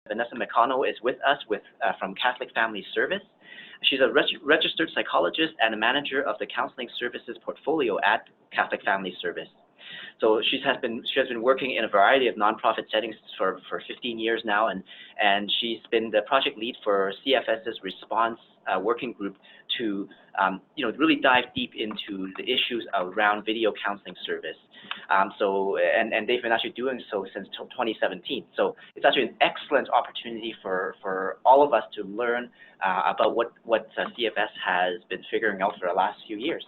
Vanessa McConnell is with us from Catholic Family Service. She's a registered psychologist and a manager of the counseling services portfolio at Catholic Family Service. So she has been working in a variety of nonprofit settings for 15 years now, and she's been the project lead for CFS's response working group to really dive deep into the issues around video counseling service. And they've been actually doing so since 2017. So it's actually an excellent opportunity for all of us to learn about what CFS has been figuring out for the last few years.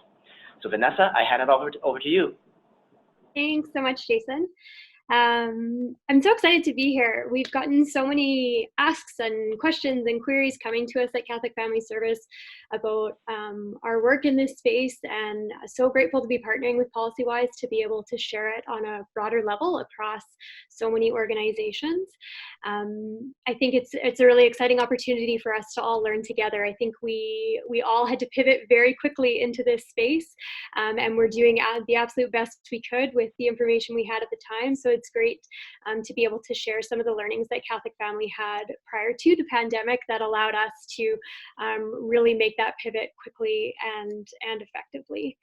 So Vanessa, I hand it over to you. Thanks so much, Jason. I'm so excited to be here. We've gotten so many asks and questions and queries coming to us at Catholic Family Service about our work in this space, and so grateful to be partnering with PolicyWise to be able to share it on a broader level across so many organizations. I think it's a really exciting opportunity for us to all learn together. I think we all had to pivot very quickly into this space, and we're doing the absolute best we could with the information we had at the time. So it's great to be able to share some of the learnings that Catholic Family had prior to the pandemic that allowed us to really make that pivot quickly and effectively.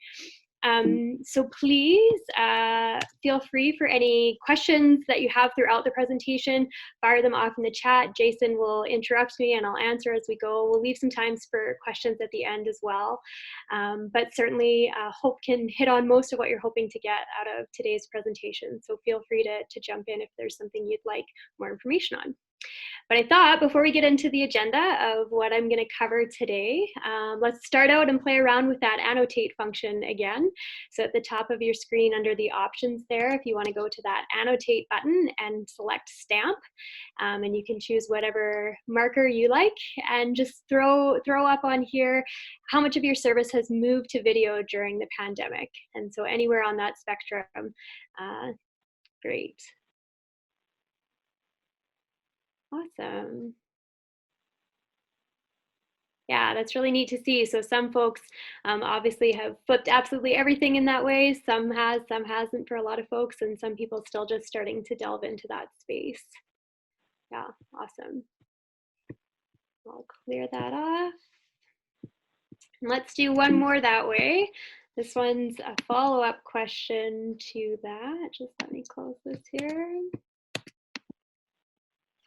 So please feel free for any questions that you have throughout the presentation, fire them off in the chat. Jason will interrupt me and I'll answer as we go. We'll leave some time for questions at the end as well. But certainly Hope can hit on most of what you're hoping to get out of today's presentation. So feel free to jump in if there's something you'd like more information on. But I thought before we get into the agenda of what I'm going to cover today, let's start out and play around with that annotate function again. So at the top of your screen under the options there, if you want to go to that annotate button and select stamp, and you can choose whatever marker you like, and just throw up on here how much of your service has moved to video during the pandemic. And so anywhere on that spectrum, great. Awesome. Yeah, that's really neat to see. So some folks obviously have flipped absolutely everything in that way. Some has, some hasn't for a lot of folks, and some people still just starting to delve into that space. Yeah, awesome. I'll clear that off. And let's do one more that way. This one's a follow-up question to that. Just let me close this here.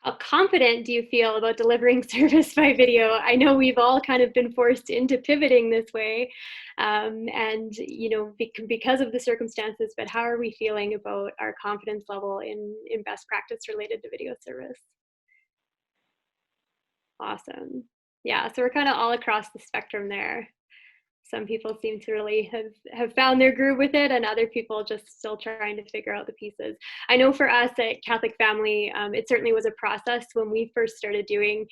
How confident do you feel about delivering service by video? I know we've all kind of been forced into pivoting this way, and because of the circumstances, but how are we feeling about our confidence level in best practice related to video service? Awesome. Yeah, so we're kind of all across the spectrum there. Some people seem to really have found their groove with it, and other people just still trying to figure out the pieces. I know for us at Catholic Family, it certainly was a process when we first started doing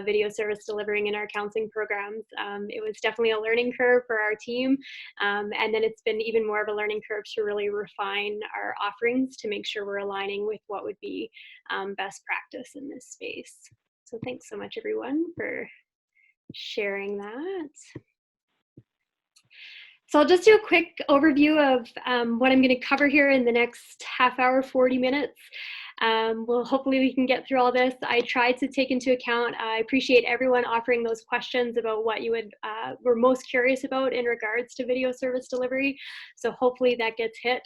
video service delivering in our counseling programs. It was definitely a learning curve for our team, and then it's been even more of a learning curve to really refine our offerings to make sure we're aligning with what would be best practice in this space. So thanks so much, everyone, for sharing that. So I'll just do a quick overview of what I'm going to cover here in the next half hour, 40 minutes. Hopefully we can get through all this. I tried to take into account, I appreciate everyone offering those questions about what you were most curious about in regards to video service delivery. So hopefully that gets hit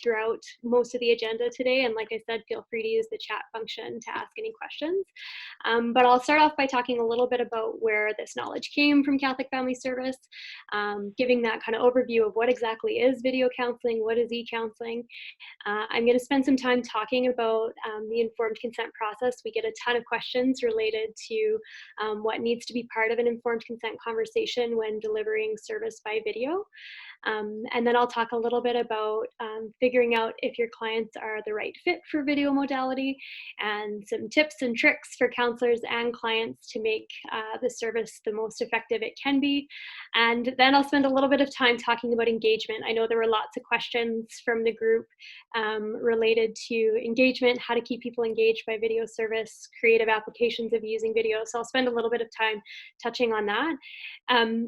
throughout most of the agenda today. And like I said, feel free to use the chat function to ask any questions. But I'll start off by talking a little bit about where this knowledge came from Catholic Family Service, giving that kind of overview of what exactly is video counseling, what is e-counseling. I'm going to spend some time talking about the informed consent process. We get a ton of questions related to what needs to be part of an informed consent conversation when delivering service by video. And then I'll talk a little bit about figuring out if your clients are the right fit for video modality, and some tips and tricks for counselors and clients to make the service the most effective it can be. And then I'll spend a little bit of time talking about engagement. I know there were lots of questions from the group related to engagement, how to keep people engaged by video service, creative applications of using video. So I'll spend a little bit of time touching on that.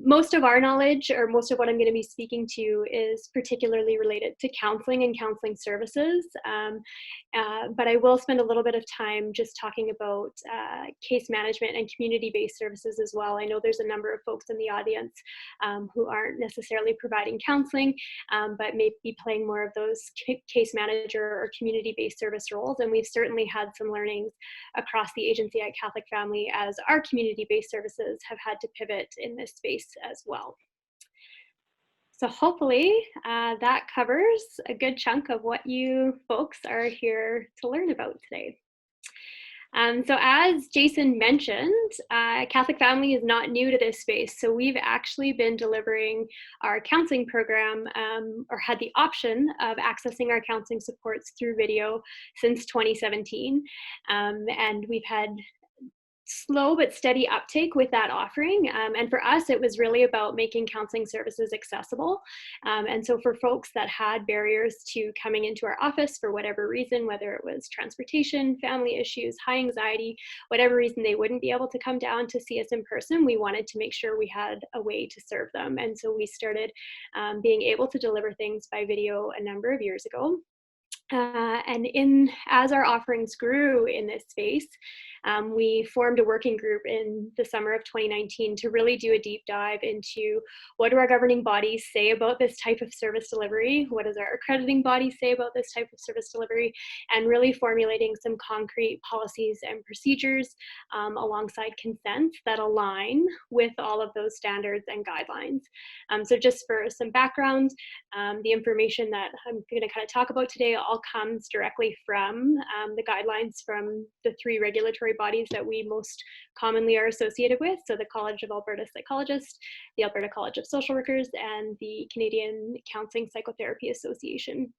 Most of our knowledge, or most of what I'm going to be speaking to is particularly related to counseling and counseling services, but I will spend a little bit of time just talking about case management and community-based services as well. I know there's a number of folks in the audience who aren't necessarily providing counseling, but may be playing more of those case manager or community-based service roles, and we've certainly had some learnings across the agency at Catholic Family as our community-based services have had to pivot in this space as well. So hopefully that covers a good chunk of what you folks are here to learn about today. So as Jason mentioned, Catholic Family is not new to this space. So we've actually been delivering our counseling program or had the option of accessing our counseling supports through video since 2017. And we've had slow but steady uptake with that offering. And for us, it was really about making counseling services accessible. And so for folks that had barriers to coming into our office for whatever reason, whether it was transportation, family issues, high anxiety, whatever reason they wouldn't be able to come down to see us in person, we wanted to make sure we had a way to serve them. And so we started being able to deliver things by video a number of years ago. And as our offerings grew in this space, we formed a working group in the summer of 2019 to really do a deep dive into what do our governing bodies say about this type of service delivery, what does our accrediting body say about this type of service delivery, and really formulating some concrete policies and procedures alongside consents that align with all of those standards and guidelines. So just for some background, the information that I'm going to kind of talk about today all comes directly from the guidelines from the 3 regulatory bodies that we most commonly are associated with. So the College of Alberta Psychologists, the Alberta College of Social Workers, and the Canadian Counselling Psychotherapy Association.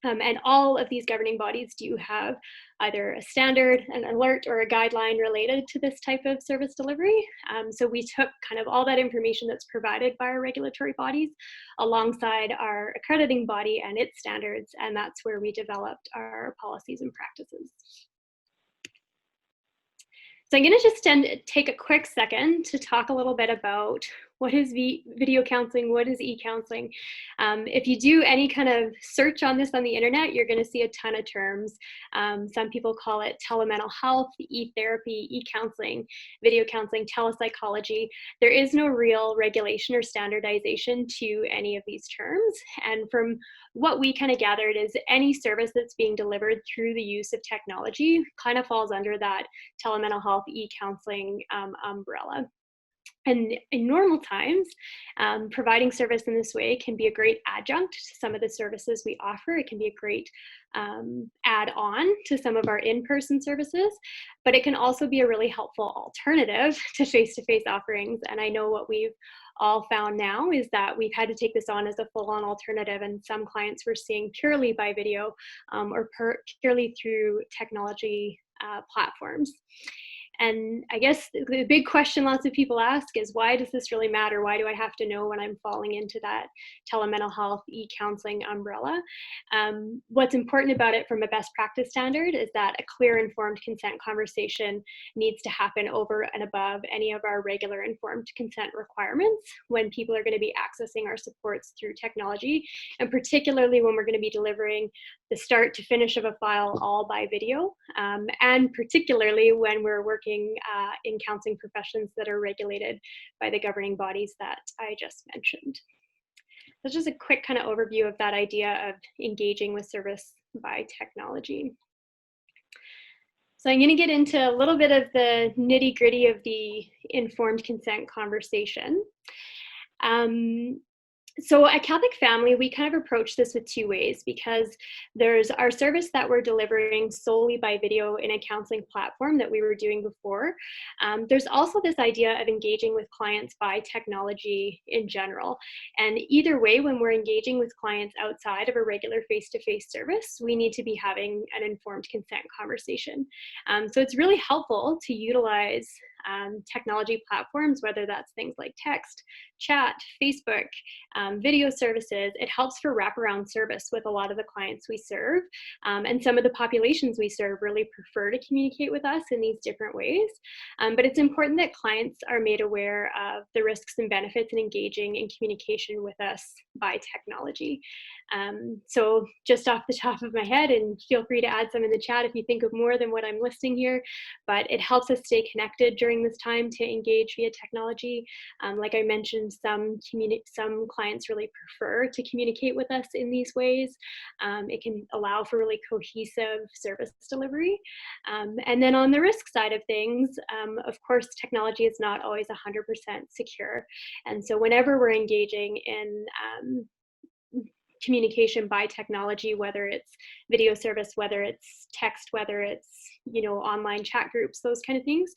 And all of these governing bodies do have either a standard, an alert, or a guideline related to this type of service delivery. So we took kind of all that information that's provided by our regulatory bodies alongside our accrediting body and its standards, and that's where we developed our policies and practices. So I'm going to just take a quick second to talk a little bit about what is video counseling, what is e-counseling. If you do any kind of search on this on the internet, you're going to see a ton of terms. Some people call it telemental health, e-therapy, e-counseling, video counseling, telepsychology. There is no real regulation or standardization to any of these terms. And from what we kind of gathered is any service that's being delivered through the use of technology kind of falls under that telemental health, e-counseling umbrella. And in normal times, providing service in this way can be a great adjunct to some of the services we offer. It can be a great add-on to some of our in-person services, but it can also be a really helpful alternative to face-to-face offerings. And I know what we've all found now is that we've had to take this on as a full-on alternative, and some clients we're seeing purely by video or purely through technology platforms. And I guess the big question lots of people ask is, why does this really matter? Why do I have to know when I'm falling into that telemental health e-counseling umbrella? What's important about it from a best practice standard is that a clear informed consent conversation needs to happen over and above any of our regular informed consent requirements when people are going to be accessing our supports through technology, and particularly when we're going to be delivering the start to finish of a file all by video, and particularly when we're working in counseling professions that are regulated by the governing bodies that I just mentioned. That's just a quick kind of overview of that idea of engaging with service by technology. So I'm going to get into a little bit of the nitty-gritty of the informed consent conversation. So at Catholic Family, we kind of approach this with 2 ways, because there's our service that we're delivering solely by video in a counseling platform that we were doing before. There's also this idea of engaging with clients by technology in general. And either way, when we're engaging with clients outside of a regular face-to-face service, we need to be having an informed consent conversation. So it's really helpful to utilize technology platforms, whether that's things like text, chat, Facebook, video services. It helps for wraparound service with a lot of the clients we serve. And some of the populations we serve really prefer to communicate with us in these different ways. But it's important that clients are made aware of the risks and benefits in engaging in communication with us by technology. So just off the top of my head, and feel free to add some in the chat if you think of more than what I'm listing here, but it helps us stay connected during this time to engage via technology. Like I mentioned, some clients really prefer to communicate with us in these ways. It can allow for really cohesive service delivery. And then on the risk side of things, of course, technology is not always 100% secure. And so whenever we're engaging in communication by technology, whether it's video service, whether it's text, whether it's online chat groups, those kind of things,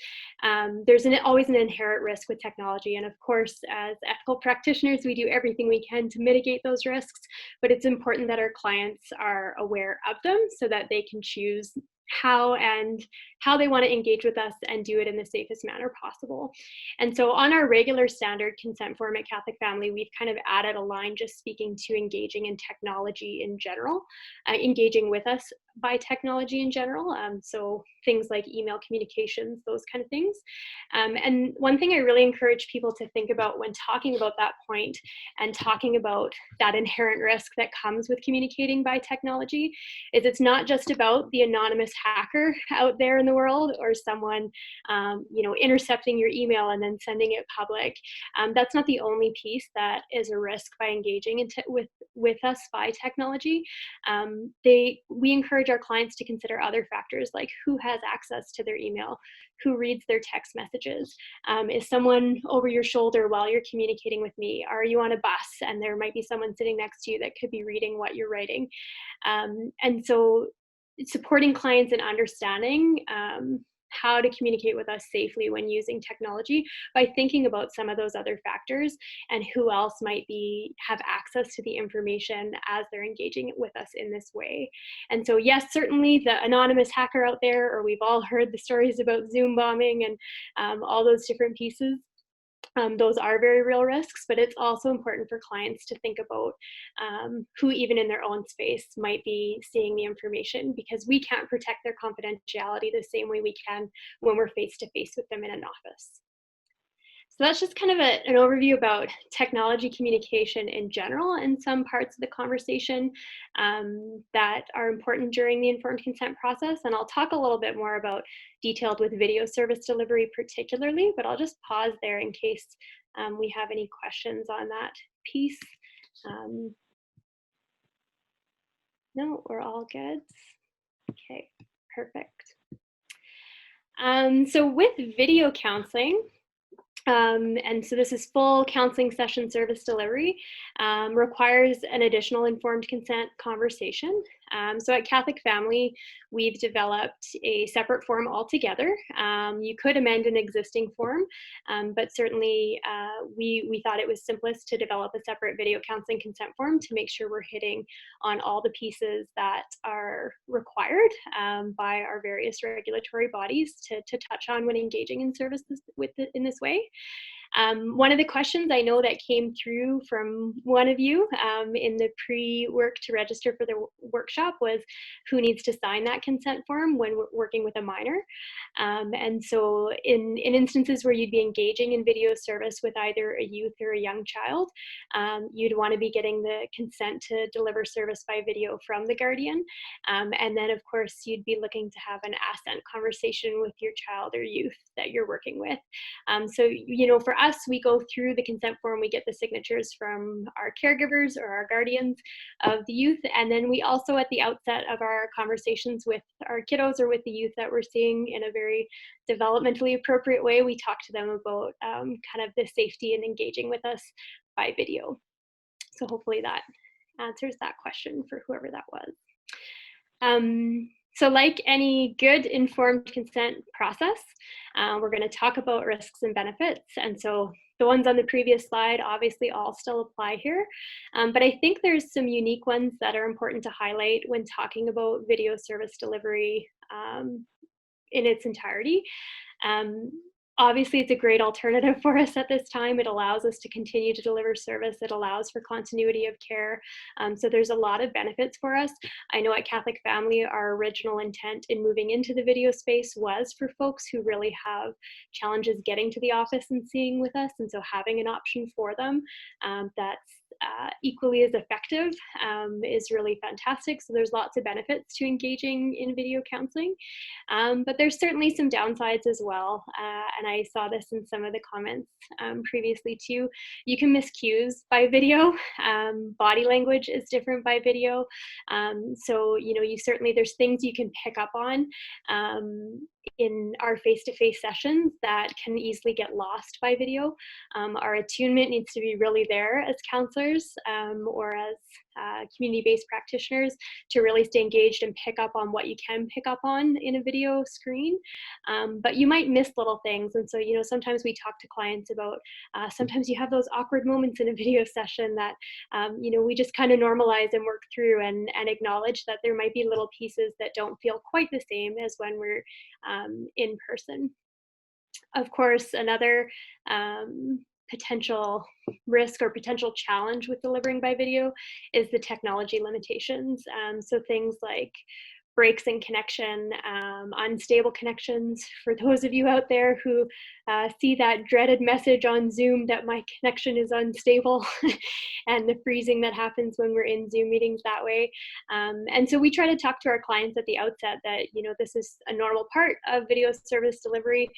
there's always an inherent risk with technology. And of course, as ethical practitioners, we do everything we can to mitigate those risks, but it's important that our clients are aware of them so that they can choose how they want to engage with us and do it in the safest manner possible. And so on our regular standard consent form at Catholic Family, we've kind of added a line just speaking to engaging in technology in general, engaging with us by technology in general. So things like email communications, those kind of things. And one thing I really encourage people to think about when talking about that point and talking about that inherent risk that comes with communicating by technology is it's not just about the anonymous hacker out there in the world or someone intercepting your email and then sending it public. That's not the only piece that is a risk by engaging with us by technology. We encourage our clients to consider other factors like who has access to their email, who reads their text messages. Is someone over your shoulder while you're communicating with me? Are you on a bus and there might be someone sitting next to you that could be reading what you're writing? And so supporting clients in understanding how to communicate with us safely when using technology by thinking about some of those other factors and who else might have access to the information as they're engaging with us in this way. And so yes, certainly the anonymous hacker out there, or we've all heard the stories about Zoom bombing and all those different pieces. Those are very real risks, but it's also important for clients to think about who even in their own space might be seeing the information, because we can't protect their confidentiality the same way we can when we're face to face with them in an office. So that's just kind of an overview about technology communication in general and some parts of the conversation that are important during the informed consent process. And I'll talk a little bit more about detailed with video service delivery particularly, but I'll just pause there in case we have any questions on that piece. No, we're all good. Okay, perfect. So with video counseling, and so this is full counseling session service delivery, requires an additional informed consent conversation. So at Catholic Family, we've developed a separate form altogether. You could amend an existing form, but certainly we thought it was simplest to develop a separate video counseling consent form to make sure we're hitting on all the pieces that are required by our various regulatory bodies to touch on when engaging in services in this way. One of the questions I know that came through from one of you in the pre-work to register for the workshop was who needs to sign that consent form when we're working with a minor. And so in instances where you'd be engaging in video service with either a youth or a young child, you'd want to be getting the consent to deliver service by video from the guardian. And then of course you'd be looking to have an assent conversation with your child or youth that you're working with. So, for us, we go through the consent form, we get the signatures from our caregivers or our guardians of the youth. And then we also, at the outset of our conversations with our kiddos or with the youth that we're seeing in a very developmentally appropriate way, we talk to them about kind of the safety in engaging with us by video. So hopefully that answers that question for whoever that was. So like any good informed consent process, we're going to talk about risks and benefits. And so the ones on the previous slide obviously all still apply here. But I think there's some unique ones that are important to highlight when talking about video service delivery in its entirety. Obviously, it's a great alternative for us at this time. It allows us to continue to deliver service. It allows for continuity of care. So there's a lot of benefits for us. I know at Catholic Family, our original intent in moving into the video space was for folks who really have challenges getting to the office and seeing with us. And so having an option for them that's equally as effective is really fantastic. So there's lots of benefits to engaging in video counseling. But there's certainly some downsides as well. And I saw this in some of the comments previously too. You can miss cues by video. Body language is different by video. So, you certainly, there's things you can pick up on in our face-to-face sessions that can easily get lost by video. Our attunement needs to be really there as counselors or as community-based practitioners to really stay engaged and pick up on what you can pick up on in a video screen. But you might miss little things. And so, sometimes we talk to clients about, sometimes you have those awkward moments in a video session that, we just kind of normalize and work through and acknowledge that there might be little pieces that don't feel quite the same as when we're in person. Of course, another potential risk or potential challenge with delivering by video is the technology limitations. So things like breaks in connection, unstable connections. For those of you out there who see that dreaded message on Zoom that my connection is unstable and the freezing that happens when we're in Zoom meetings that way. And so we try to talk to our clients at the outset that, this is a normal part of video service delivery.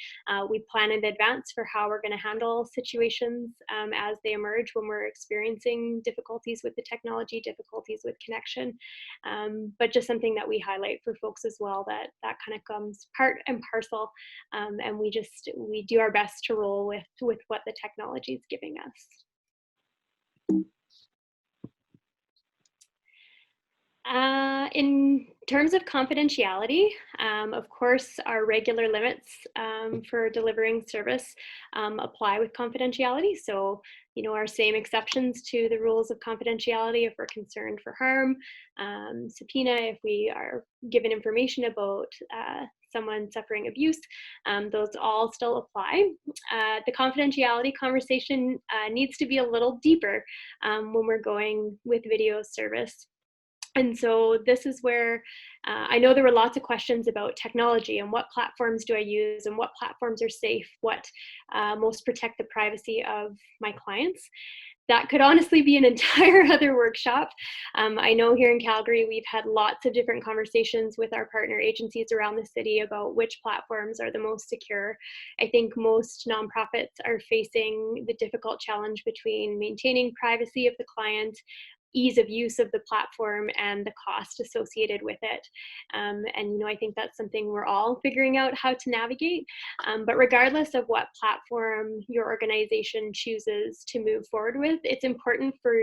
We plan in advance for how we're going to handle situations as they emerge when we're experiencing difficulties with the technology, difficulties with connection, but just something that we highlight for folks as well, that kind of comes part and parcel, and we do our best to roll with what the technology is giving us. In terms of confidentiality, of course, our regular limits for delivering service apply with confidentiality. So, our same exceptions to the rules of confidentiality if we're concerned for harm, subpoena if we are given information about someone suffering abuse, those all still apply. The confidentiality conversation needs to be a little deeper when we're going with video service. And so this is where I know there were lots of questions about technology and what platforms do I use and what platforms are safe, what most protect the privacy of my clients. That could honestly be an entire other workshop. I know here in Calgary, we've had lots of different conversations with our partner agencies around the city about which platforms are the most secure. I think most nonprofits are facing the difficult challenge between maintaining privacy of the client, ease of use of the platform, and the cost associated with it. And I think that's something we're all figuring out how to navigate. But regardless of what platform your organization chooses to move forward with, it's important for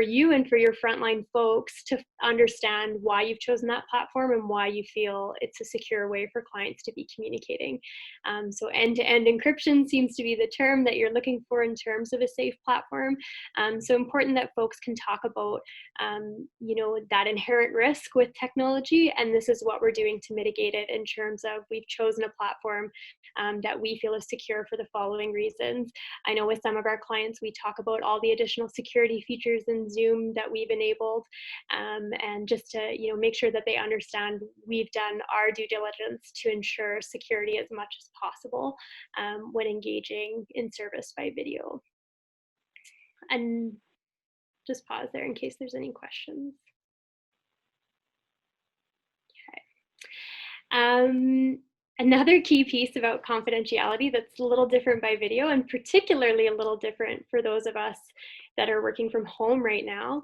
you and for your frontline folks to understand why you've chosen that platform and why you feel it's a secure way for clients to be communicating. So end-to-end encryption seems to be the term that you're looking for in terms of a safe platform. So important that folks can talk about, that inherent risk with technology, and this is what we're doing to mitigate it in terms of we've chosen a platform that we feel is secure for the following reasons. I know with some of our clients, we talk about all the additional security features in Zoom that we've enabled, and just to make sure that they understand we've done our due diligence to ensure security as much as possible when engaging in service by video. And just pause there in case there's any questions. Okay. Another key piece about confidentiality that's a little different by video, and particularly a little different for those of us that are working from home right now.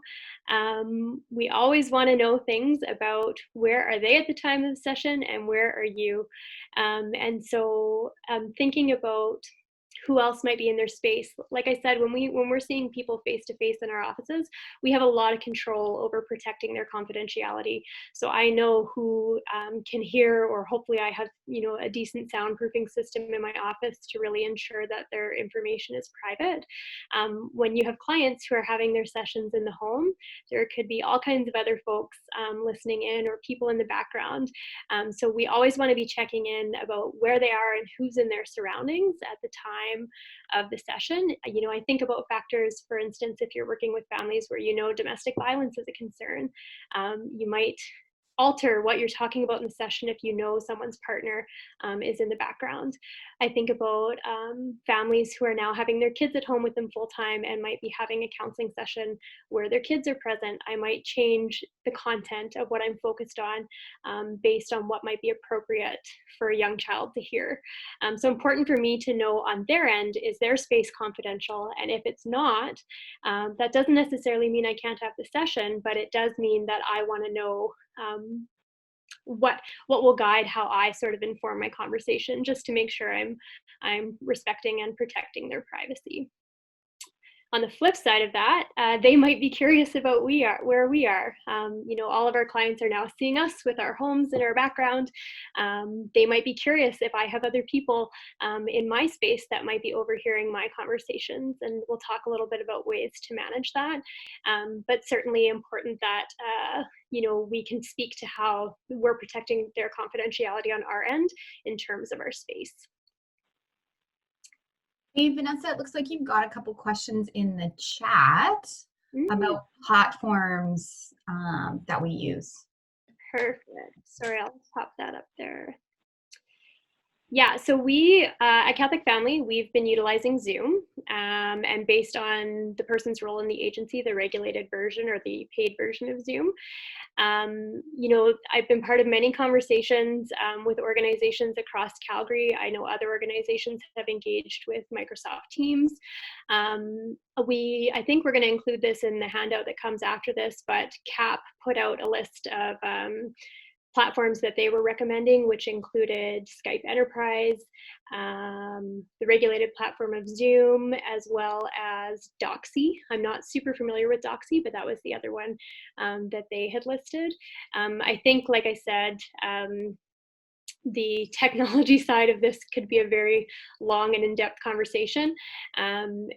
We always want to know things about where are they at the time of the session and where are you. And so thinking about who else might be in their space. Like I said, when we're seeing people face to face in our offices, we have a lot of control over protecting their confidentiality. So I know who can hear, or hopefully I have, a decent soundproofing system in my office to really ensure that their information is private. When you have clients who are having their sessions in the home, there could be all kinds of other folks listening in, or people in the background. So we always want to be checking in about where they are and who's in their surroundings at the time of the session. I think about factors, for instance, if you're working with families where domestic violence is a concern, you might alter what you're talking about in the session if someone's partner is in the background. I think about families who are now having their kids at home with them full time and might be having a counseling session where their kids are present. I might change the content of what I'm focused on based on what might be appropriate for a young child to hear. So important for me to know on their end, is their space confidential? And if it's not, that doesn't necessarily mean I can't have the session, but it does mean that I want to know what will guide how I sort of inform my conversation, just to make sure I'm respecting and protecting their privacy. On the flip side of that, they might be curious about where we are. All of our clients are now seeing us with our homes in our background. They might be curious if I have other people in my space that might be overhearing my conversations, and we'll talk a little bit about ways to manage that. But certainly important that we can speak to how we're protecting their confidentiality on our end in terms of our space. Hey, Vanessa, it looks like you've got a couple questions in the chat about platforms that we use. Perfect. Sorry, I'll pop that up there. Yeah, so we, at Catholic Family, we've been utilizing Zoom, and based on the person's role in the agency, the regulated version or the paid version of Zoom. I've been part of many conversations with organizations across Calgary. I know other organizations have engaged with Microsoft Teams. I think we're going to include this in the handout that comes after this, but CAP put out a list of platforms that they were recommending, which included Skype Enterprise, the regulated platform of Zoom, as well as Doxy. I'm not super familiar with Doxy, but that was the other one that they had listed. I think, like I said, the technology side of this could be a very long and in-depth conversation. And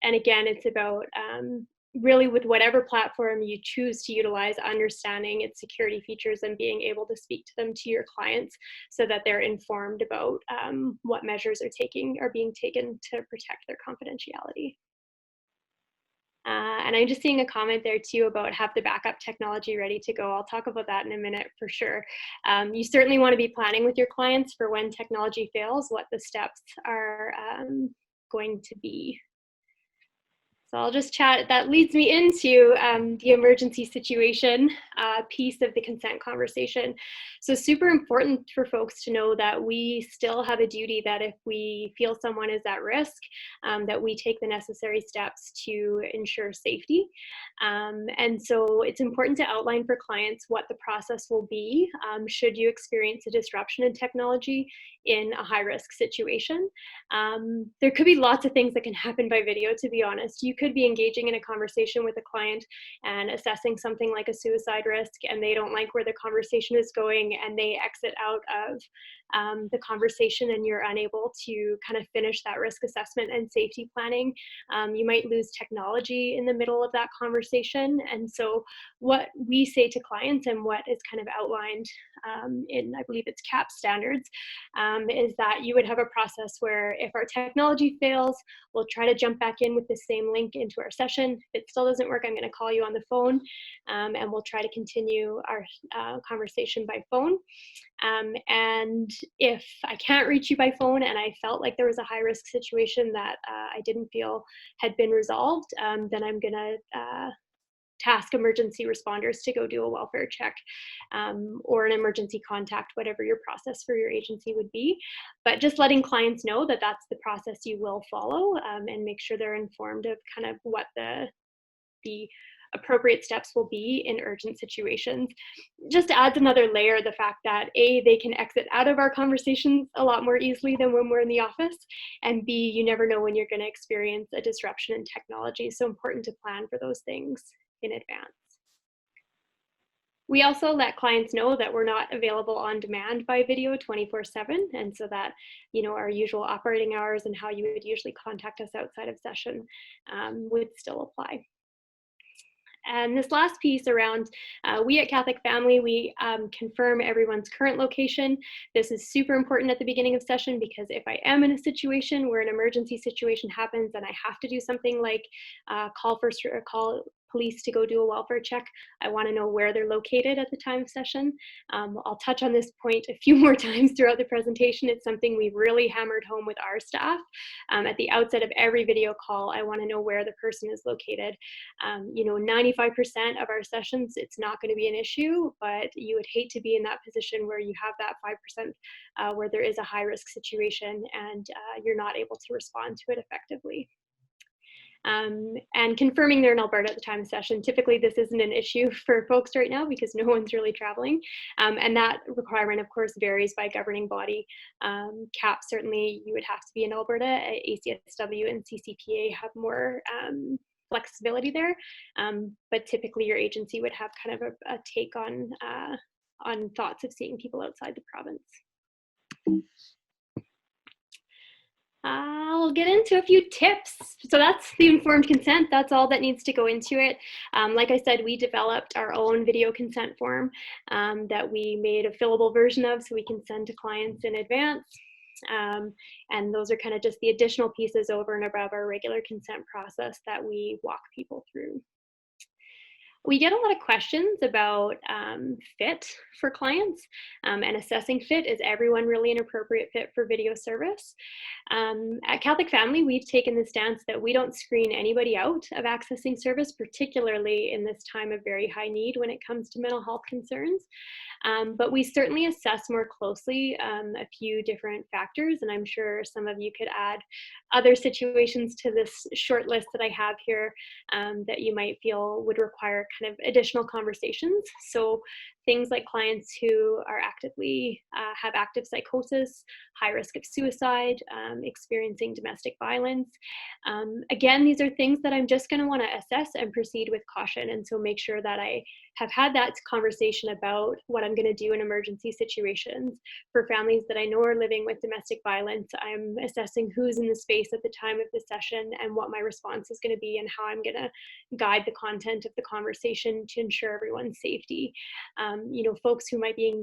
again, it's about really, with whatever platform you choose to utilize, understanding its security features and being able to speak to them, to your clients, so that they're informed about what measures are being taken to protect their confidentiality. And I'm just seeing a comment there too about have the backup technology ready to go. I'll talk about that in a minute for sure. You certainly want to be planning with your clients for when technology fails, what the steps are going to be. So I'll just chat. That leads me into the emergency situation piece of the consent conversation. So super important for folks to know that we still have a duty that if we feel someone is at risk, that we take the necessary steps to ensure safety. And so it's important to outline for clients what the process will be should you experience a disruption in technology in a high-risk situation. There could be lots of things that can happen by video, to be honest. You could be engaging in a conversation with a client and assessing something like a suicide risk, and they don't like where the conversation is going, and they exit out of the conversation, and you're unable to kind of finish that risk assessment and safety planning. You might lose technology in the middle of that conversation. And so what we say to clients, and what is kind of outlined in, I believe it's CAP standards, is that you would have a process where if our technology fails, we'll try to jump back in with the same link into our session. If it still doesn't work, I'm going to call you on the phone, and we'll try to continue our conversation by phone. And if I can't reach you by phone and I felt like there was a high risk situation that I didn't feel had been resolved, then I'm going to task emergency responders to go do a welfare check, or an emergency contact, whatever your process for your agency would be. But just letting clients know that that's the process you will follow, and make sure they're informed of kind of what the appropriate steps will be in urgent situations. Just adds another layer, the fact that A, they can exit out of our conversations a lot more easily than when we're in the office, and B, you never know when you're going to experience a disruption in technology. So important to plan for those things in advance. We also let clients know that we're not available on demand by video 24/7, and so that, you know, our usual operating hours and how you would usually contact us outside of session would still apply. And this last piece around, we at Catholic Family, we confirm everyone's current location. This is super important at the beginning of session, because if I am in a situation where an emergency situation happens and I have to do something like call police to go do a welfare check, I want to know where they're located at the time of session. I'll touch on this point a few more times throughout the presentation. It's something we've really hammered home with our staff. At the outset of every video call, I want to know where the person is located. You know, 95% of our sessions, it's not going to be an issue, but you would hate to be in that position where you have that 5% where there is a high risk situation and you're not able to respond to it effectively. And confirming they're in Alberta at the time of session. Typically, this isn't an issue for folks right now because no one's really traveling. And that requirement, of course, varies by governing body. CAP, certainly, you would have to be in Alberta. ACSW and CCPA have more flexibility there. But typically, your agency would have kind of a take on thoughts of seeing people outside the province. I'll get into a few tips. So that's the informed consent. That's all that needs to go into it. Like I said, we developed our own video consent form that we made a fillable version of so we can send to clients in advance. And those are kind of just the additional pieces over and above our regular consent process that we walk people through. We get a lot of questions about fit for clients and assessing fit. Is everyone really an appropriate fit for video service? At Catholic Family, we've taken the stance that we don't screen anybody out of accessing service, particularly in this time of very high need when it comes to mental health concerns. But we certainly assess more closely a few different factors, and I'm sure some of you could add other situations to this short list that I have here that you might feel would require kind of additional conversations. So things like clients who are actively have active psychosis, high risk of suicide, experiencing domestic violence. Again, these are things that I'm just going to want to assess and proceed with caution, and so make sure that I have had that conversation about what I'm going to do in emergency situations. For families that I know are living with domestic violence, I'm assessing who's in the space at the time of the session and what my response is going to be and how I'm going to guide the content of the conversation to ensure everyone's safety. You know, folks who might be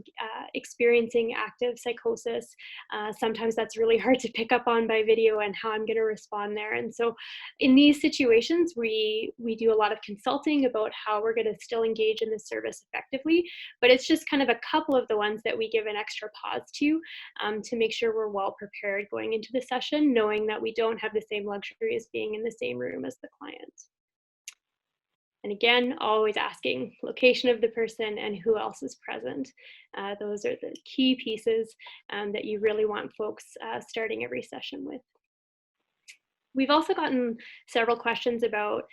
experiencing active psychosis, sometimes that's really hard to pick up on by video and how I'm going to respond there. And so in these situations, we do a lot of consulting about how we're going to still engage in the service effectively, but it's just kind of a couple of the ones that we give an extra pause to make sure we're well prepared going into the session, knowing that we don't have the same luxury as being in the same room as the client. And again, always asking location of the person and who else is present. Those are the key pieces that you really want folks starting every session with. We've also gotten several questions about,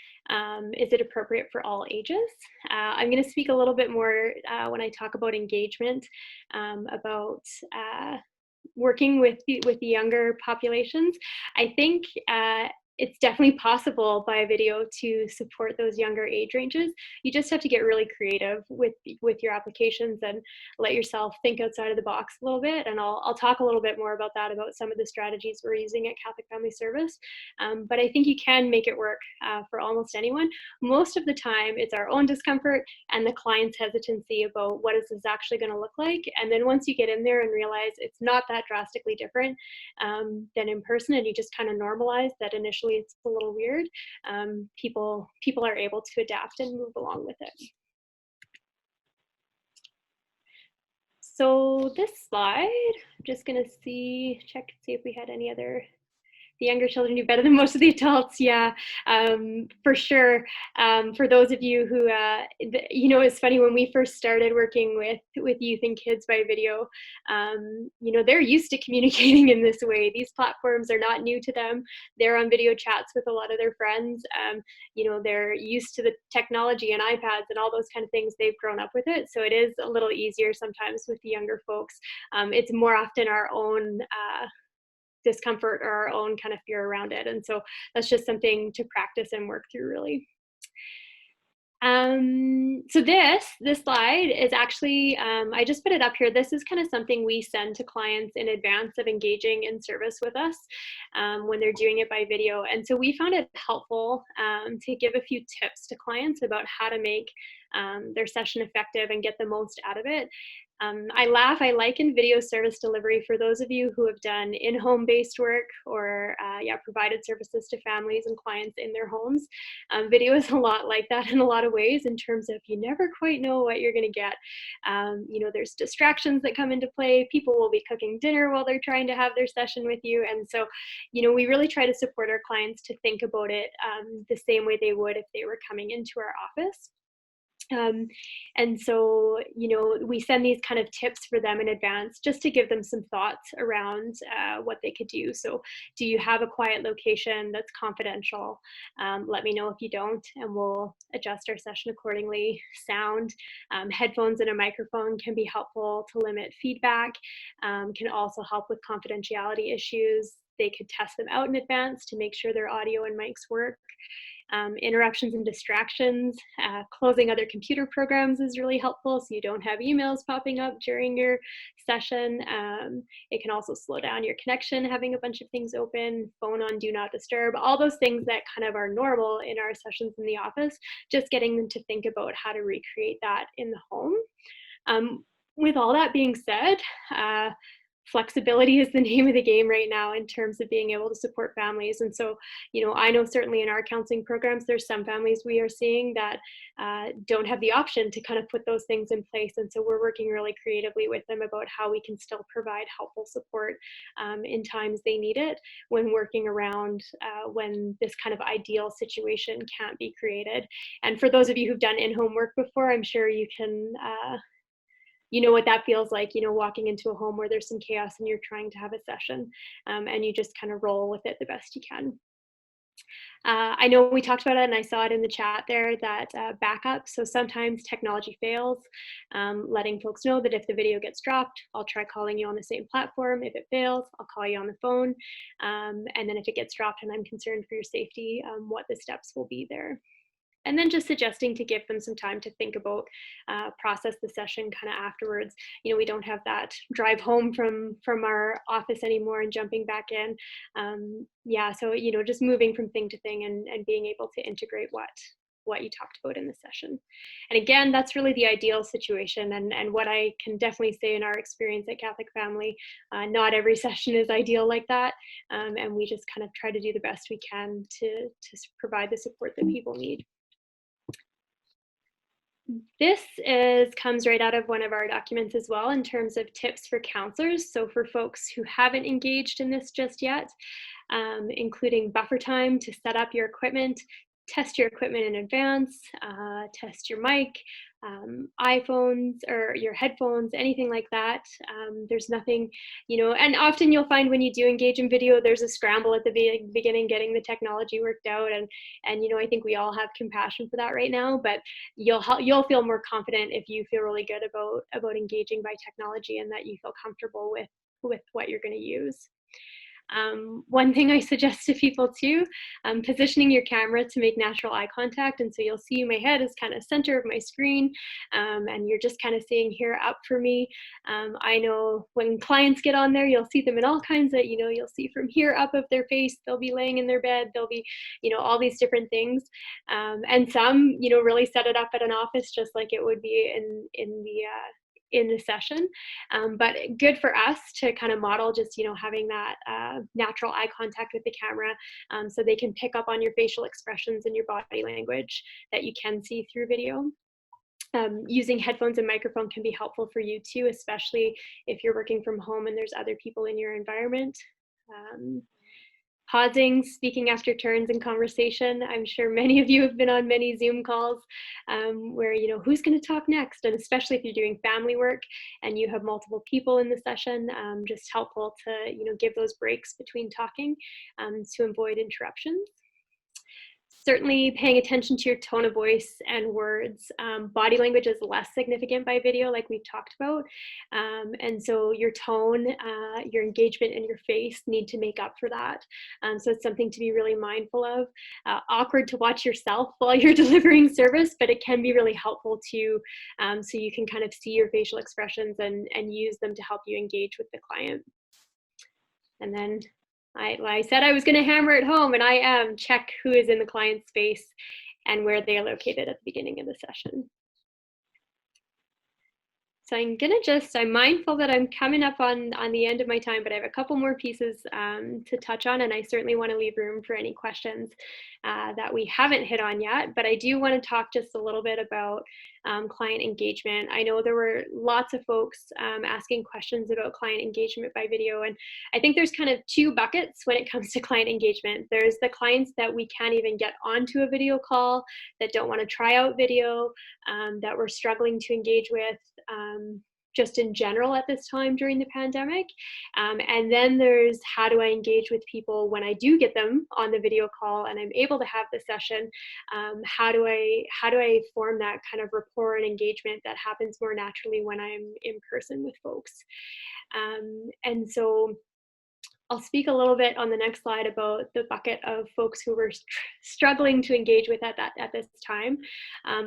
is it appropriate for all ages? I'm going to speak a little bit more when I talk about engagement, about working with the younger populations. I think it's definitely possible by video to support those younger age ranges. You just have to get really creative with your applications and let yourself think outside of the box a little bit. And I'll talk a little bit more about that, about some of the strategies we're using at Catholic Family Service. But I think you can make it work for almost anyone. Most of the time, it's our own discomfort and the client's hesitancy about what is this actually going to look like. And then once you get in there and realize it's not that drastically different than in person, and you just kind of normalize that initially it's a little weird, people are able to adapt and move along with it. So this slide, I'm just going to check to see if we had any other The younger children do better than most of the adults, yeah, for sure. For those of you who, you know, it's funny, when we first started working with youth and kids by video, you know, they're used to communicating in this way. These platforms are not new to them. They're on video chats with a lot of their friends. You know, they're used to the technology and iPads and all those kind of things. They've grown up with it. So it is a little easier sometimes with the younger folks. It's more often our own discomfort or our own kind of fear around it. And so that's just something to practice and work through, really. So this slide is actually, I just put it up here. This is kind of something we send to clients in advance of engaging in service with us when they're doing it by video. And so we found it helpful to give a few tips to clients about how to make their session effective and get the most out of it. I laugh, I liken video service delivery for those of you who have done in-home based work or provided services to families and clients in their homes. Video is a lot like that in a lot of ways, in terms of you never quite know what you're going to get. You know, there's distractions that come into play. People will be cooking dinner while they're trying to have their session with you. And so, you know, we really try to support our clients to think about it the same way they would if they were coming into our office. And so, you know, we send these kind of tips for them in advance just to give them some thoughts around what they could do. So do you have a quiet location that's confidential? Let me know if you don't, and we'll adjust our session accordingly. Sound, headphones and a microphone can be helpful to limit feedback, can also help with confidentiality issues. They could test them out in advance to make sure their audio and mics work. Interruptions and distractions, closing other computer programs is really helpful so you don't have emails popping up during your session. It can also slow down your connection, having a bunch of things open, phone on do not disturb, all those things that kind of are normal in our sessions in the office, just getting them to think about how to recreate that in the home. With all that being said, flexibility is the name of the game right now in terms of being able to support families. And so, you know, I know certainly in our counseling programs, there's some families we are seeing that don't have the option to kind of put those things in place. And so we're working really creatively with them about how we can still provide helpful support in times they need it, when working around when this kind of ideal situation can't be created. And for those of you who've done in-home work before, I'm sure you can you know what that feels like, you know, walking into a home where there's some chaos and you're trying to have a session, and you just kind of roll with it the best you can. I know we talked about it and I saw it in the chat there, that backup. So sometimes technology fails, letting folks know that if the video gets dropped, I'll try calling you on the same platform. If it fails, I'll call you on the phone. And then if it gets dropped and I'm concerned for your safety, what the steps will be there. And then just suggesting to give them some time to think about, process the session kind of afterwards. You know, we don't have that drive home from our office anymore and jumping back in. Yeah, so, you know, just moving from thing to thing and being able to integrate what you talked about in the session. And again, that's really the ideal situation, and what I can definitely say in our experience at Catholic Family, not every session is ideal like that, and we just kind of try to do the best we can to provide the support that people need. This comes right out of one of our documents as well in terms of tips for counselors. So for folks who haven't engaged in this just yet, including buffer time to set up your equipment, test your equipment in advance, test your mic, iPhones or your headphones, anything like that. There's nothing, you know, and often you'll find when you do engage in video, there's a scramble at the beginning getting the technology worked out. And you know, I think we all have compassion for that right now, but you'll feel more confident if you feel really good about engaging by technology and that you feel comfortable with what you're going to use. One thing I suggest to people too, positioning your camera to make natural eye contact. And so you'll see my head is kind of center of my screen, and you're just kind of seeing here up for me. I know when clients get on there, you'll see them in all kinds of, you know, you'll see from here up of their face, they'll be laying in their bed, they'll be, you know, all these different things. And some, you know, really set it up at an office just like it would be in the session, but good for us to kind of model just, you know, having that natural eye contact with the camera, so they can pick up on your facial expressions and your body language that you can see through video. Using headphones and microphone can be helpful for you too, especially if you're working from home and there's other people in your environment. pausing, speaking after turns in conversation. I'm sure many of you have been on many Zoom calls where, who's going to talk next? And especially if you're doing family work and you have multiple people in the session, just helpful to, give those breaks between talking to avoid interruptions. Certainly paying attention to your tone of voice and words. Body language is less significant by video, like we've talked about. And so your tone, your engagement, and your face need to make up for that. So it's something to be really mindful of. Awkward to watch yourself while you're delivering service, but it can be really helpful to, so you can kind of see your facial expressions and use them to help you engage with the client. And then I said I was going to hammer it home, and I am. Check who is in the client's space and where they are located at the beginning of the session. So I'm mindful that I'm coming up on the end of my time, but I have a couple more pieces to touch on, and I certainly want to leave room for any questions that we haven't hit on yet. But I do want to talk just a little bit about client engagement. I know there were lots of folks asking questions about client engagement by video, and I think there's kind of two buckets when it comes to client engagement. There's the clients that we can't even get onto a video call, that don't want to try out video, that we're struggling to engage with just in general at this time during the pandemic. And then there's how do I engage with people when I do get them on the video call and I'm able to have the session. How do I form that kind of rapport and engagement that happens more naturally when I'm in person with folks? And so I'll speak a little bit on the next slide about the bucket of folks who we're struggling to engage with at this time.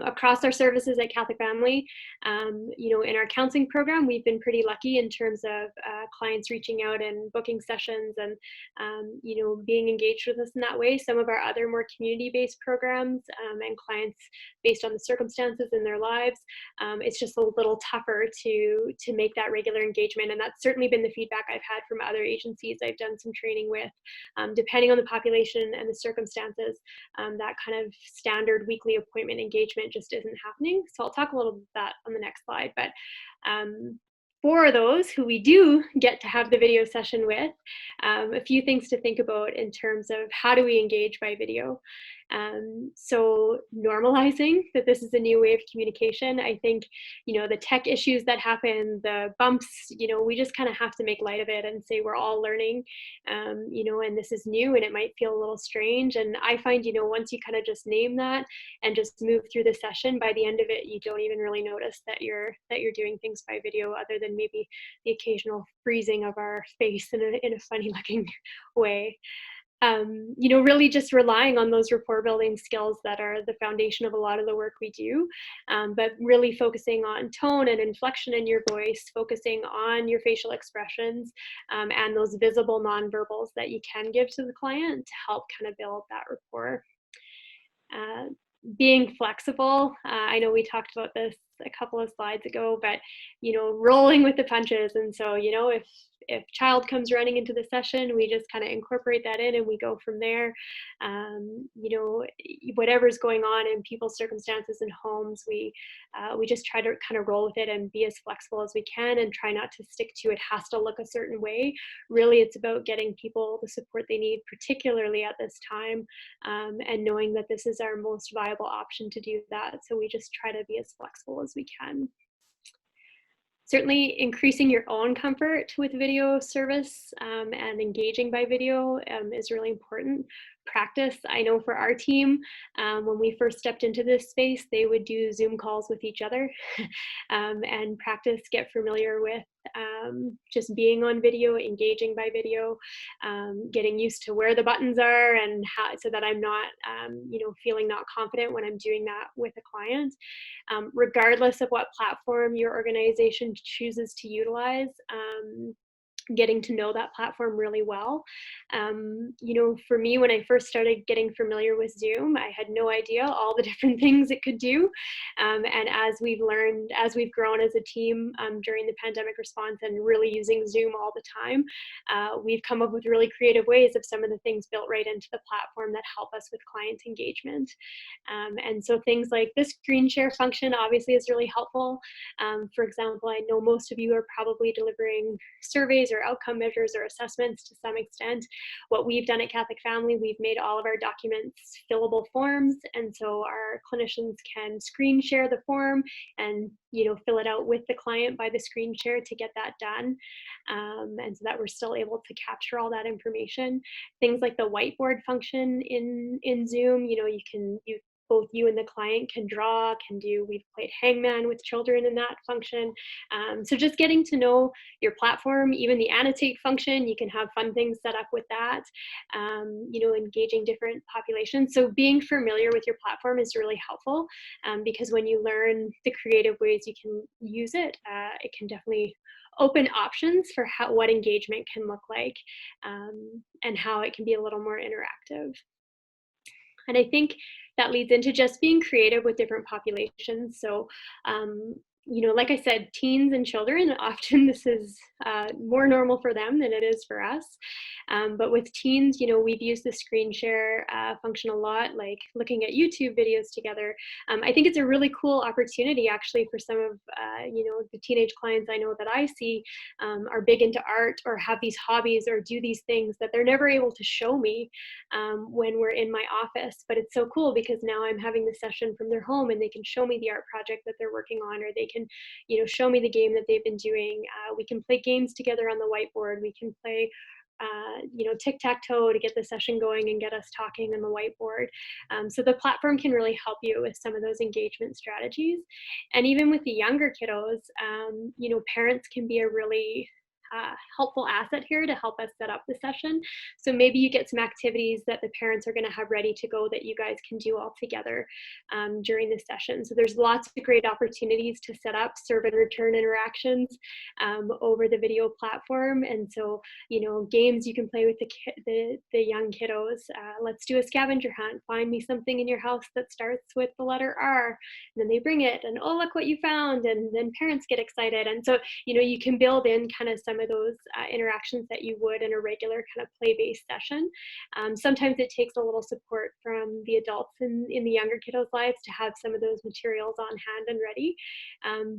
Across our services at Catholic Family, in our counseling program, we've been pretty lucky in terms of clients reaching out and booking sessions and, being engaged with us in that way. Some of our other more community-based programs and clients based on the circumstances in their lives, it's just a little tougher to make that regular engagement. And that's certainly been the feedback I've had from other agencies I've done some training with. Depending on the population and the circumstances, that kind of standard weekly appointment engagement just isn't happening. So I'll talk a little bit about that on the next slide. But for those who we do get to have the video session with, a few things to think about in terms of how do we engage by video. So normalizing that this is a new way of communication. I think, the tech issues that happen, the bumps, we just kind of have to make light of it and say we're all learning, and this is new and it might feel a little strange. And I find, once you kind of just name that and just move through the session, by the end of it, you don't even really notice that you're doing things by video, other than maybe the occasional freezing of our face in a funny looking way. Really just relying on those rapport building skills that are the foundation of a lot of the work we do, but really focusing on tone and inflection in your voice, focusing on your facial expressions, and those visible nonverbals that you can give to the client to help kind of build that rapport. Being flexible. I know we talked about this a couple of slides ago, but, rolling with the punches. And so, if child comes running into the session, we just kind of incorporate that in and we go from there. Whatever's going on in people's circumstances and homes, we just try to kind of roll with it and be as flexible as we can and try not to stick to it has to look a certain way. Really, it's about getting people the support they need, particularly at this time, and knowing that this is our most viable option to do that. So we just try to be as flexible as we can. Certainly increasing your own comfort with video service and engaging by video is really important. Practice. I know for our team, when we first stepped into this space, they would do Zoom calls with each other and practice, get familiar with just being on video, engaging by video, getting used to where the buttons are and how, so that I'm not, feeling not confident when I'm doing that with a client. Regardless of what platform your organization chooses to utilize, getting to know that platform really well. For me, when I first started getting familiar with Zoom, I had no idea all the different things it could do. And as we've learned, as we've grown as a team during the pandemic response and really using Zoom all the time, we've come up with really creative ways of some of the things built right into the platform that help us with client engagement. And so things like the screen share function obviously is really helpful. For example, I know most of you are probably delivering surveys or or outcome measures or assessments to some extent. What we've done at Catholic Family, we've made all of our documents fillable forms, and so our clinicians can screen share the form and fill it out with the client by the screen share to get that done, and so that we're still able to capture all that information. Things like the whiteboard function in Zoom, both you and the client can draw, we've played hangman with children in that function. So just getting to know your platform, even the annotate function, you can have fun things set up with that, engaging different populations. So being familiar with your platform is really helpful, because when you learn the creative ways you can use it, it can definitely open options for what engagement can look like, and how it can be a little more interactive. And I think that leads into just being creative with different populations. So, like I said, teens and children, often this is more normal for them than it is for us. But with teens, we've used the screen share function a lot, like looking at YouTube videos together. I think it's a really cool opportunity actually for some of, the teenage clients I know that I see are big into art or have these hobbies or do these things that they're never able to show me when we're in my office. But it's so cool because now I'm having the session from their home and they can show me the art project that they're working on, or they can show me the game that they've been doing. We can play games together on the whiteboard. We can play tic-tac-toe to get the session going and get us talking on the whiteboard. So the platform can really help you with some of those engagement strategies. And even with the younger kiddos, parents can be a really helpful asset here to help us set up the session. So maybe you get some activities that the parents are going to have ready to go that you guys can do all together during the session. So there's lots of great opportunities to set up serve and return interactions over the video platform. And so, games you can play with the young kiddos. Let's do a scavenger hunt. Find me something in your house that starts with the letter R. And then they bring it and, oh, look what you found. And then parents get excited. And so, you can build in kind of some of those interactions that you would in a regular kind of play-based session. Sometimes it takes a little support from the adults in the younger kiddos' lives to have some of those materials on hand and ready,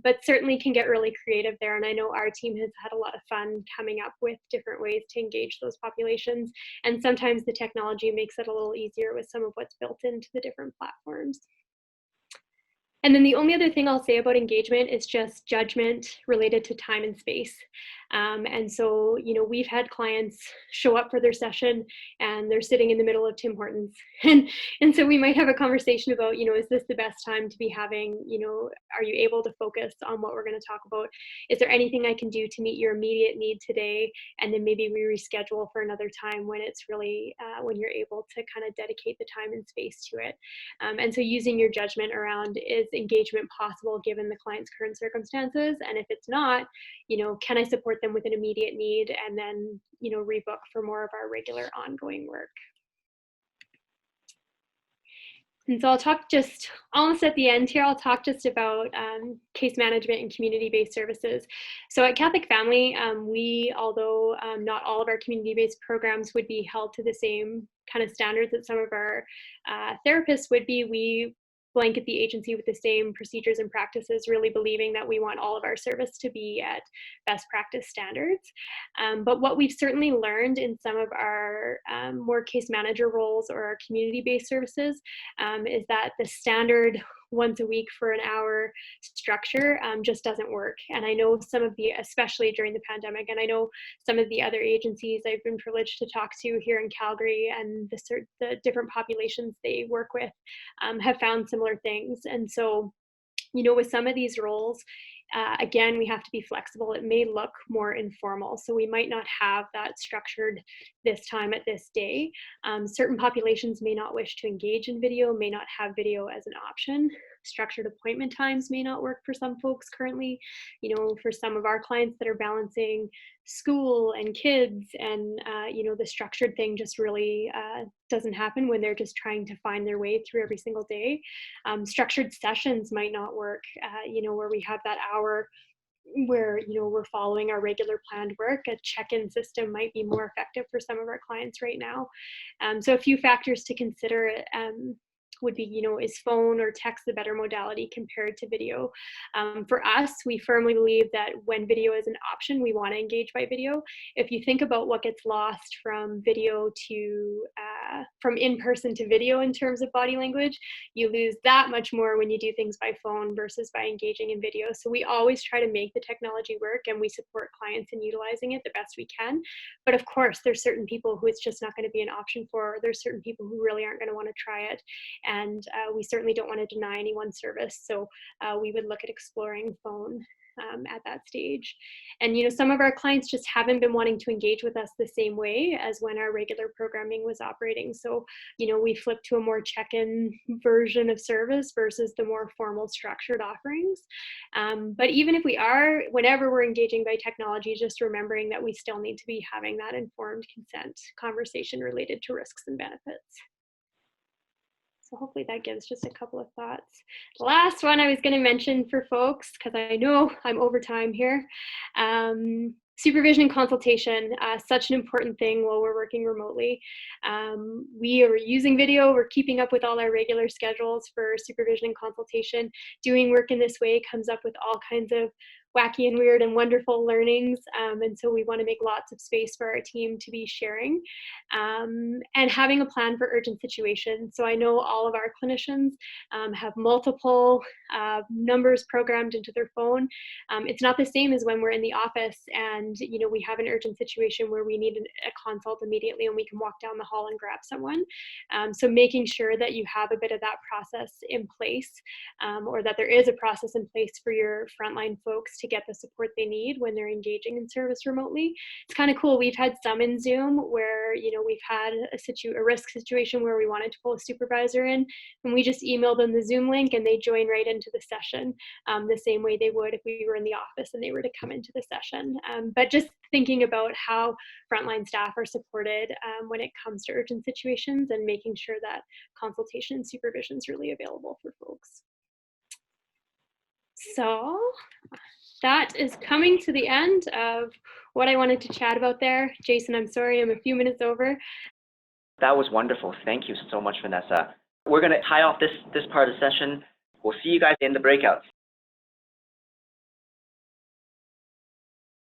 but certainly can get really creative there. And I know our team has had a lot of fun coming up with different ways to engage those populations. And sometimes the technology makes it a little easier with some of what's built into the different platforms. And then the only other thing I'll say about engagement is just judgment related to time and space. And so, we've had clients show up for their session and they're sitting in the middle of Tim Hortons. And so we might have a conversation about, is this the best time to be having, are you able to focus on what we're going to talk about? Is there anything I can do to meet your immediate need today? And then maybe we reschedule for another time when it's really, when you're able to kind of dedicate the time and space to it. And so using your judgment around, is engagement possible given the client's current circumstances? And if it's not, can I support them with an immediate need and then, rebook for more of our regular ongoing work? And so I'll talk just almost at the end here, I'll talk just about case management and community-based services. So at Catholic Family, although not all of our community-based programs would be held to the same kind of standards that some of our therapists would be, we blanket the agency with the same procedures and practices, really believing that we want all of our service to be at best practice standards. But what we've certainly learned in some of our more case manager roles or our community-based services is that the standard once a week for an hour structure just doesn't work. And I know some of especially during the pandemic, and I know some of the other agencies I've been privileged to talk to here in Calgary and the different populations they work with have found similar things. And so, with some of these roles, again, we have to be flexible. It may look more informal. So we might not have that structured this time at this day. Certain populations may not wish to engage in video, may not have video as an option. Structured appointment times may not work for some folks currently. For some of our clients that are balancing school and kids and, the structured thing just really doesn't happen when they're just trying to find their way through every single day. Structured sessions might not work, where we have that hour where we're following our regular planned work. A check-in system might be more effective for some of our clients right now. So a few factors to consider would be, is phone or text the better modality compared to video? For us, we firmly believe that when video is an option, we want to engage by video. If you think about what gets lost from video to, from in-person to video in terms of body language, you lose that much more when you do things by phone versus by engaging in video. So we always try to make the technology work, and we support clients in utilizing it the best we can. But of course, there's certain people who it's just not going to be an option for. There's certain people who really aren't going to want to try it. And we certainly don't want to deny anyone service. So we would look at exploring phone at that stage. And some of our clients just haven't been wanting to engage with us the same way as when our regular programming was operating. So we flipped to a more check-in version of service versus the more formal structured offerings. But even if we are, whenever we're engaging by technology, just remembering that we still need to be having that informed consent conversation related to risks and benefits. So hopefully that gives just a couple of thoughts. The last one I was going to mention for folks, because I know I'm over time here, supervision and consultation, such an important thing while we're working remotely. We are using video, we're keeping up with all our regular schedules for supervision and consultation. Doing work in this way comes up with all kinds of wacky and weird and wonderful learnings, and so we want to make lots of space for our team to be sharing, and having a plan for urgent situations. So I know all of our clinicians have multiple numbers programmed into their phone. It's not the same as when we're in the office and we have an urgent situation where we need a consult immediately and we can walk down the hall and grab someone. So making sure that you have a bit of that process in place, or that there is a process in place for your frontline folks to get the support they need when they're engaging in service remotely. It's kind of cool. We've had some in Zoom where, we've had a risk situation where we wanted to pull a supervisor in, and we just emailed them the Zoom link and they join right into the session, the same way they would if we were in the office and they were to come into the session. But just thinking about how frontline staff are supported when it comes to urgent situations, and making sure that consultation and supervision is really available for folks. So that is coming to the end of what I wanted to chat about there. Jason, I'm sorry, I'm a few minutes over. That was wonderful. Thank you so much, Vanessa. We're going to tie off this part of the session. We'll see you guys in the breakouts.